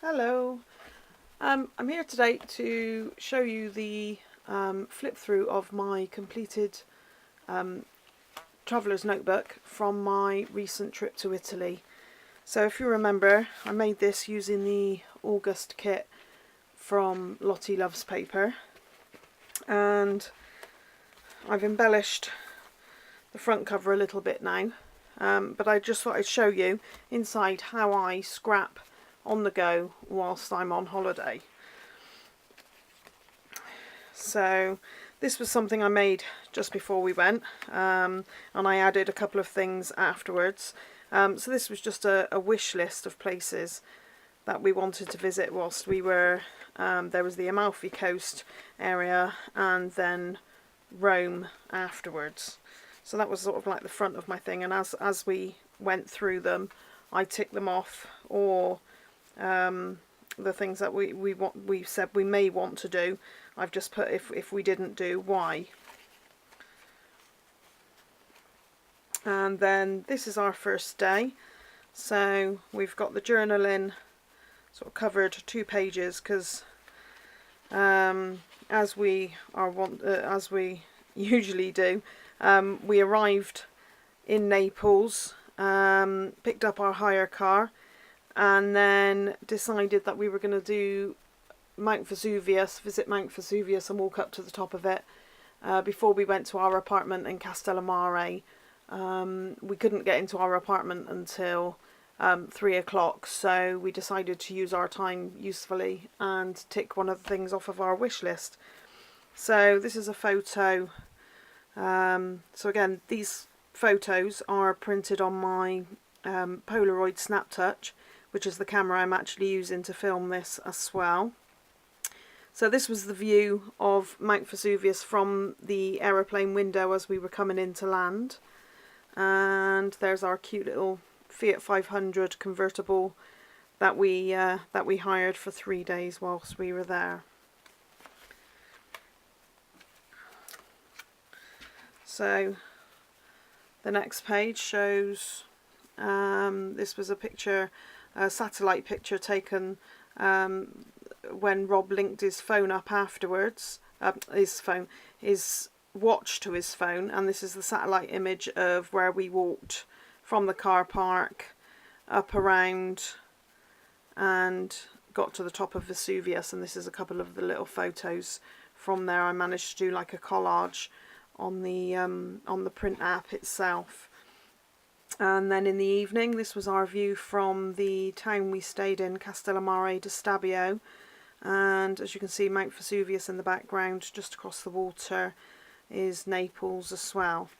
Hello, I'm here today to show you the flip through of my completed traveller's notebook from my recent trip to Italy. So if you remember, I made this using the August kit from Lottie Loves Paper, and I've embellished the front cover a little bit now, but I just thought I'd show you inside how I scrap on the go whilst I'm on holiday. So this was something I made just before we went, and I added a couple of things afterwards. So this was just a wish list of places that we wanted to visit whilst we were there was the Amalfi Coast area and then Rome afterwards. So that was sort of like the front of my thing, and as we went through them I ticked them off, or the things that we said we may want to do, I've just put if we didn't do, why. And then this is our first day, so we've got the journaling sort of covered 2 pages because as we usually do, we arrived in Naples, picked up our hire car, and then decided that we were going to do visit Mount Vesuvius and walk up to the top of it before we went to our apartment in Castellamare. We couldn't get into our apartment until 3 o'clock, so we decided to use our time usefully and tick one of the things off of our wish list. So this is a photo. So again, these photos are printed on my Polaroid Snap Touch, which is the camera I'm actually using to film this as well. So this was the view of Mount Vesuvius from the aeroplane window as we were coming into land. And there's our cute little Fiat 500 convertible that we hired for 3 days whilst we were there. So the next page shows this was a satellite picture taken when Rob linked his phone up afterwards, his watch to his phone, and this is the satellite image of where we walked from the car park up around and got to the top of Vesuvius, and this is a couple of the little photos from there. I managed to do like a collage on the print app itself. And then in the evening, this was our view from the town we stayed in, Castellamare di Stabio, and as you can see, Mount Vesuvius in the background. Just across the water is Naples as well.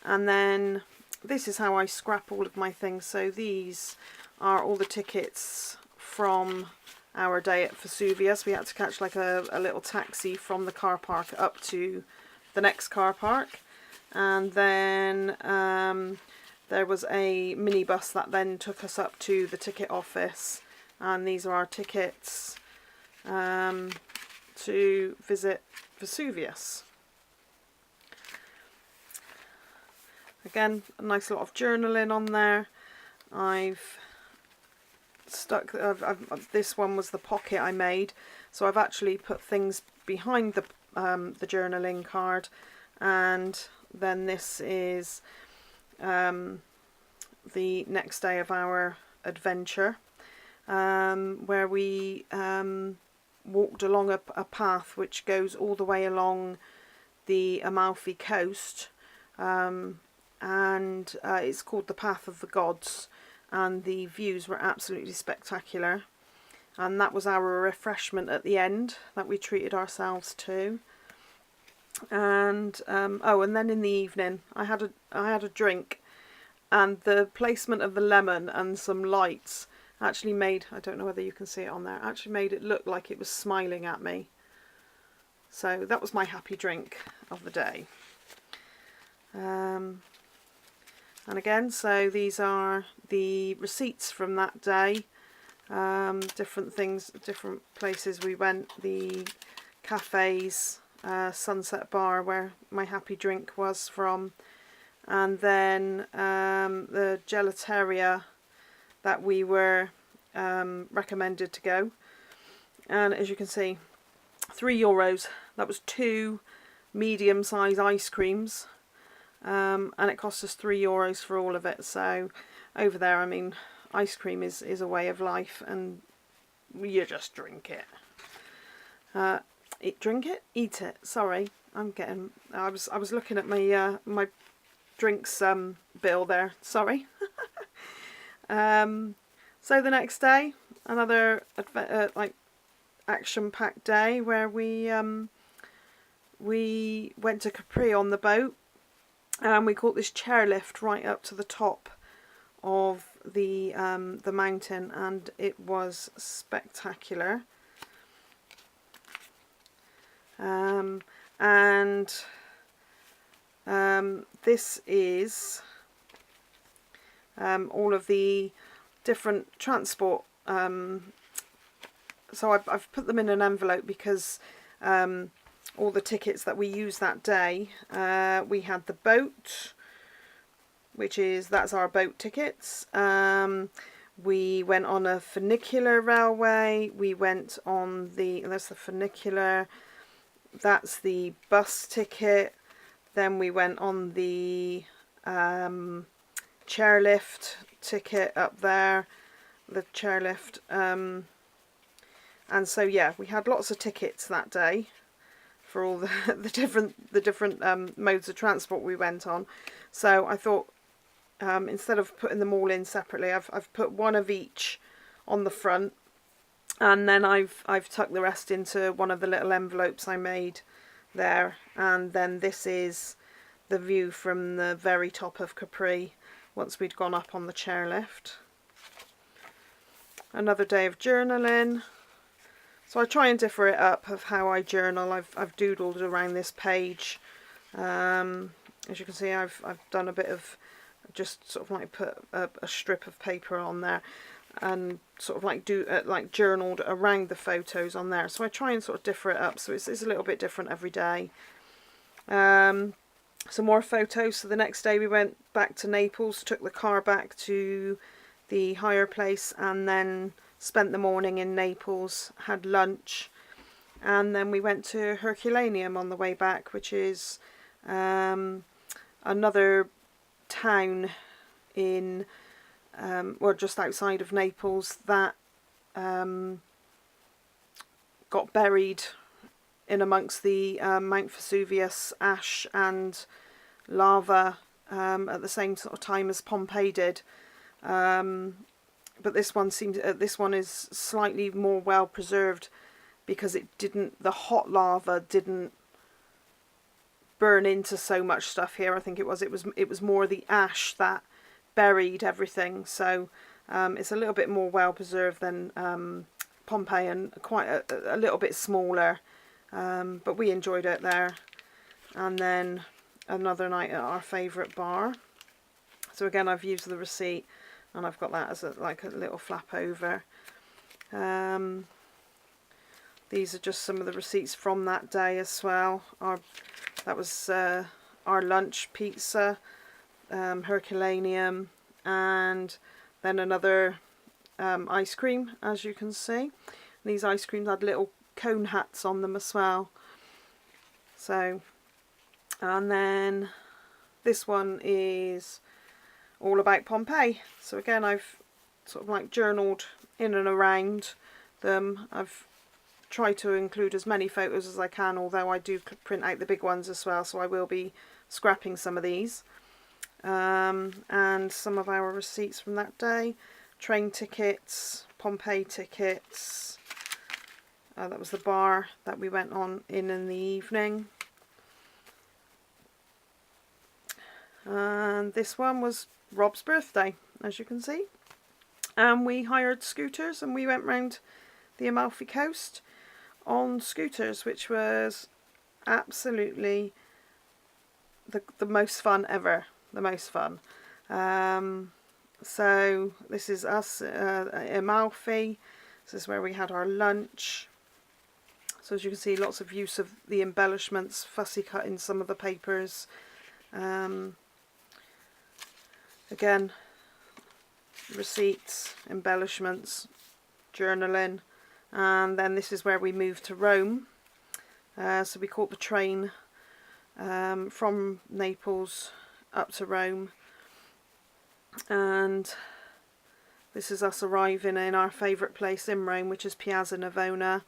And then this is how I scrap all of my things. So these are all the tickets from our day at Vesuvius. We had to catch like a little taxi from the car park up to the next car park, and then there was a minibus that then took us up to the ticket office, and these are our tickets to visit Vesuvius. Again, a nice lot of journaling on there. I've stuck, this one was the pocket I made, so I've actually put things behind the journaling card, and then this is the next day of our adventure, where we walked along a path which goes all the way along the Amalfi Coast, and it's called the Path of the Gods, and the views were absolutely spectacular. And that was our refreshment at the end that we treated ourselves to. And oh, and then in the evening I had a drink, and the placement of the lemon and some lights actually made, I don't know whether you can see it on there, actually made it look like it was smiling at me. So that was my happy drink of the day. And again, so these are the receipts from that day. Different things, different places we went, the cafes, Sunset Bar where my happy drink was from, and then the gelateria that we were recommended to go. And as you can see, €3. That was 2 medium-sized ice creams, and it cost us €3 for all of it. So over there, I mean, ice cream is a way of life, and you just drink it. Drink it? Eat it. Sorry, I was looking at my my drinks bill there. Sorry. So the next day, another like action-packed day where we went to Capri on the boat, and we caught this chairlift right up to the top of the mountain, and it was spectacular. This is all of the different transport. So I've put them in an envelope because all the tickets that we used that day, we had the boat, that's our boat tickets. We went on a funicular railway. We went on that's the funicular. That's the bus ticket. Then we went on the chairlift ticket up there, the chairlift. And so yeah, we had lots of tickets that day for all the different modes of transport we went on. So I thought, instead of putting them all in separately, I've put one of each on the front, and then I've tucked the rest into one of the little envelopes I made there. And then this is the view from the very top of Capri once we'd gone up on the chairlift. Another day of journaling. So I try and differ it up of how I journal. I've doodled around this page. As you can see, I've done a bit of just sort of like put a strip of paper on there, and sort of like journaled around the photos on there. So I try and sort of differ it up, so it's a little bit different every day. Some more photos. So the next day we went back to Naples, took the car back to the hire place, and then spent the morning in Naples, had lunch, and then we went to Herculaneum on the way back, which is another town in or just outside of Naples that got buried in amongst the Mount Vesuvius ash and lava at the same sort of time as Pompeii did. But this one is slightly more well preserved because the hot lava didn't burn into so much stuff here. I think it was more the ash that buried everything. So it's a little bit more well preserved than Pompeii, and quite a little bit smaller. But we enjoyed it there. And then another night at our favourite bar. So again, I've used the receipt, and I've got that as like a little flap over. These are just some of the receipts from that day as well. That was our lunch, pizza, Herculaneum, and then another ice cream, as you can see. These ice creams had little cone hats on them as well. So, and then this one is all about Pompeii. So again, I've sort of like journaled in and around them. I've tried to include as many photos as I can, although I do print out the big ones as well, so I will be scrapping some of these. And some of our receipts from that day. Train tickets, Pompeii tickets. That was the bar that we went on in the evening. And this one was Rob's birthday, as you can see. And we hired scooters and we went round the Amalfi Coast on scooters, which was absolutely the most fun ever. The most fun. So this is us Amalfi. This is where we had our lunch. So as you can see, lots of use of the embellishments, fussy cut in some of the papers. Again, receipts, embellishments, journaling. And then this is where we moved to Rome. So we caught the train from Naples up to Rome, and this is us arriving in our favourite place in Rome, which is Piazza Navona.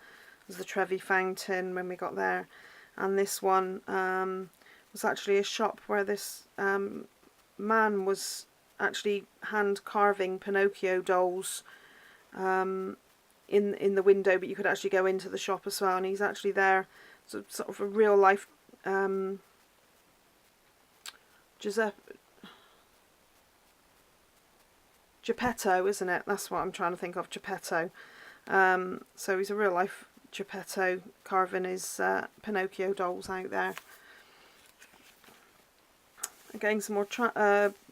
There's the Trevi Fountain when we got there, and this one was actually a shop where this man was actually hand carving Pinocchio dolls in the window, but you could actually go into the shop as well, and he's actually there. So sort of a real life Geppetto, isn't it? That's what I'm trying to think of, Geppetto. So he's a real life Geppetto carving his Pinocchio dolls out there. Again, some more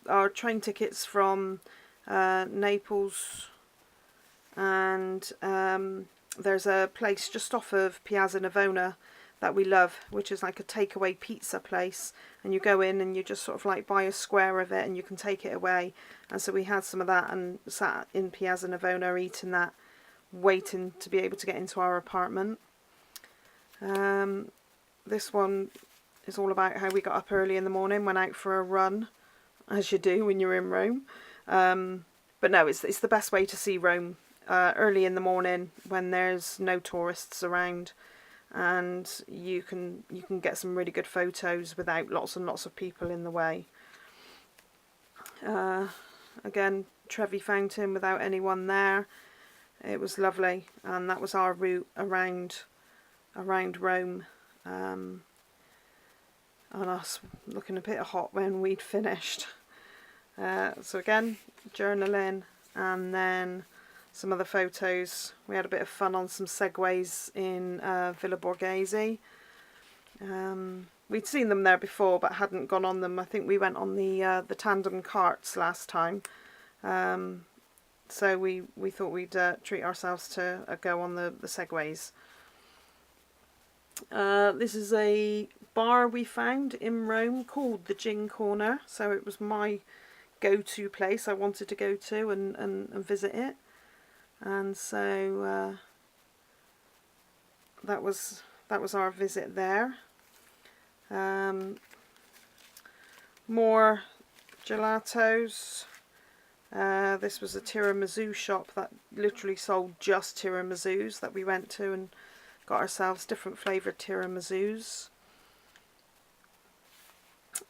our train tickets from Naples, and there's a place just off of Piazza Navona that we love, which is like a takeaway pizza place, and you go in and you just sort of like buy a square of it and you can take it away. And so we had some of that and sat in Piazza Navona eating that, waiting to be able to get into our apartment. This one is all about how we got up early in the morning, went out for a run, as you do when you're in Rome. But no, it's the best way to see Rome, early in the morning when there's no tourists around, and you can get some really good photos without lots and lots of people in the way. Again, Trevi Fountain without anyone there. It was lovely, and that was our route around Rome. And us looking a bit hot when we'd finished. So again, journaling, and then some other photos. We had a bit of fun on some segways in Villa Borghese. We'd seen them there before but hadn't gone on them. I think we went on the tandem carts last time. So we thought we'd treat ourselves to a go on the segways. This is a bar we found in Rome called the Gin Corner. So it was my go-to place. I wanted to go to and visit it. And so that was our visit there. More gelatos. This was a tiramisu shop that literally sold just tiramisus that we went to and got ourselves different flavoured tiramisus.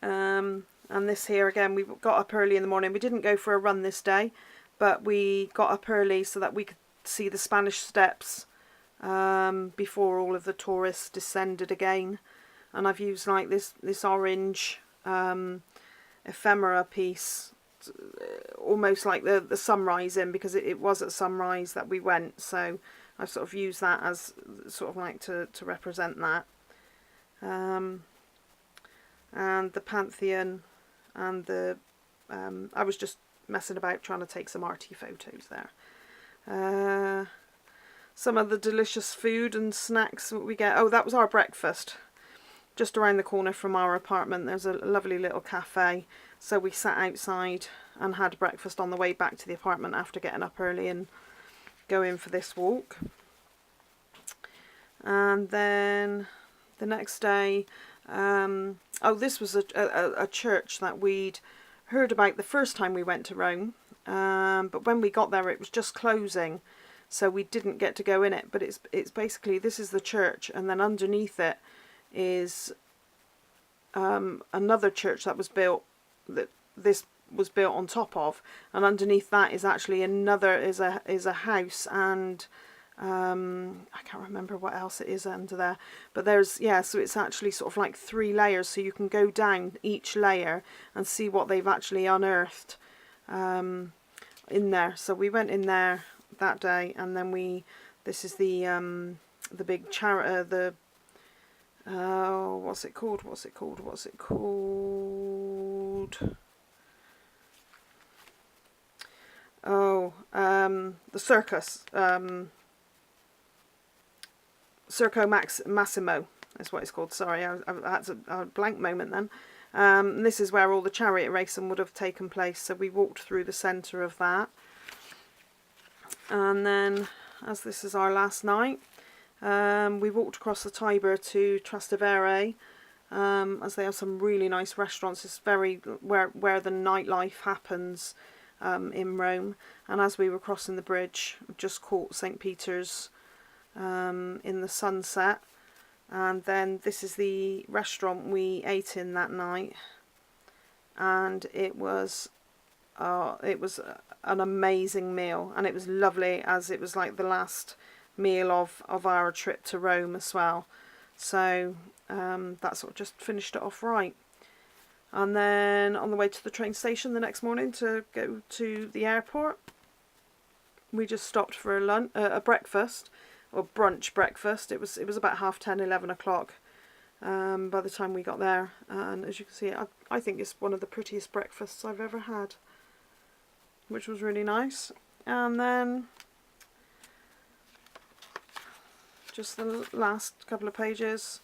And this here again, we got up early in the morning. We didn't go for a run this day, but we got up early so that we could see the Spanish Steps before all of the tourists descended again. And I've used like this orange ephemera piece, almost like the sunrise in, because it was at sunrise that we went. So I've sort of used that as sort of like to represent that. And the Pantheon, and the I was just messing about trying to take some arty photos there. Some of the delicious food and snacks that we get. Oh, that was our breakfast. Just around the corner from our apartment there's a lovely little cafe, so we sat outside and had breakfast on the way back to the apartment after getting up early and going for this walk. And then the next day, oh, this was a church that we'd heard about the first time we went to Rome, but when we got there it was just closing, so we didn't get to go in it. But it's basically, this is the church, and then underneath it is another church that was built, that this was built on top of, and underneath that is actually another, is a house, and I can't remember what else it is under there, but there's, yeah, so it's actually sort of like 3 layers, so you can go down each layer and see what they've actually unearthed in there. So we went in there that day, and then this is the big charity, what's it called? Oh, the circus, Circo Massimo is what it's called. Sorry, I had a blank moment then. And this is where all the chariot racing would have taken place, so we walked through the centre of that. And then as this is our last night. We walked across the Tiber to Trastevere, as they have some really nice restaurants. It's very where the nightlife happens in Rome. And as we were crossing the bridge, just caught St. Peter's in the sunset. And then this is the restaurant we ate in that night, and it was an amazing meal, and it was lovely, as it was like the last meal of our trip to Rome as well. So that sort of just finished it off right. And then on the way to the train station the next morning to go to the airport, we just stopped for a breakfast, or brunch breakfast. It was about 10:30, 11 o'clock by the time we got there. And as you can see, I think it's one of the prettiest breakfasts I've ever had, which was really nice. And then just the last couple of pages,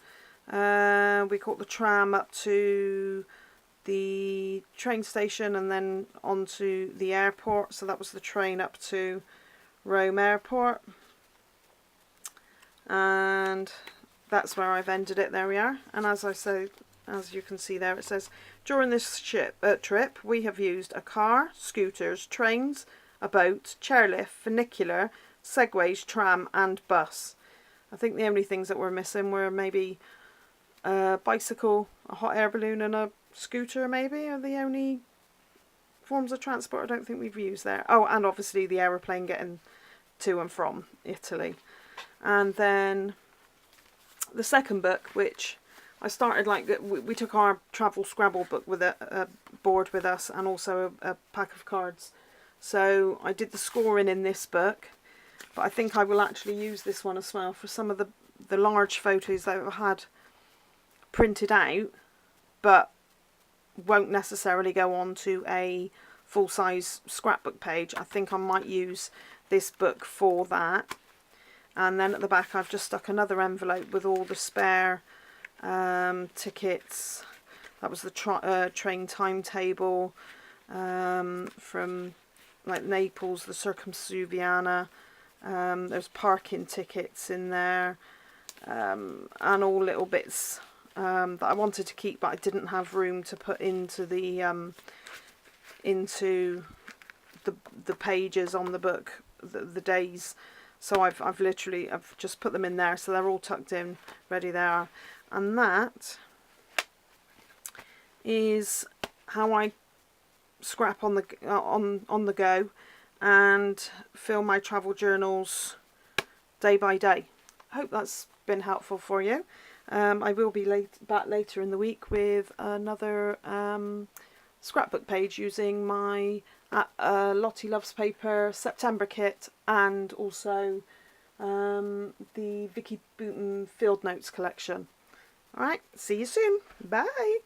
we caught the tram up to the train station and then onto the airport. So that was the train up to Rome Airport, and that's where I've ended it. There we are. And as I say, as you can see there, it says, during this trip we have used a car, scooters, trains, a boat, chairlift, funicular, segways, tram and bus. I think the only things that were missing were maybe a bicycle, a hot air balloon and a scooter maybe are the only forms of transport I don't think we've used there. Oh, and obviously the aeroplane getting to and from Italy. And then the second book, which I started, like, we took our travel Scrabble book with a board with us, and also a pack of cards. So I did the scoring in this book, but I think I will actually use this one as well for some of the large photos that I've had printed out, but won't necessarily go on to a full-size scrapbook page. I think I might use this book for that. And then at the back I've just stuck another envelope with all the spare tickets. That was the train timetable from like Naples, the Circumsuviana. There's parking tickets in there, and all little bits that I wanted to keep, but I didn't have room to put into the pages on the book, the days. So I've just put them in there, so they're all tucked in, ready there. And that is how I scrap on the go and fill my travel journals day by day. I hope that's been helpful for you. I will be back later in the week with another scrapbook page using my Lottie Loves Paper September kit, and also the Vicky Booton Field Notes collection. Alright, see you soon. Bye.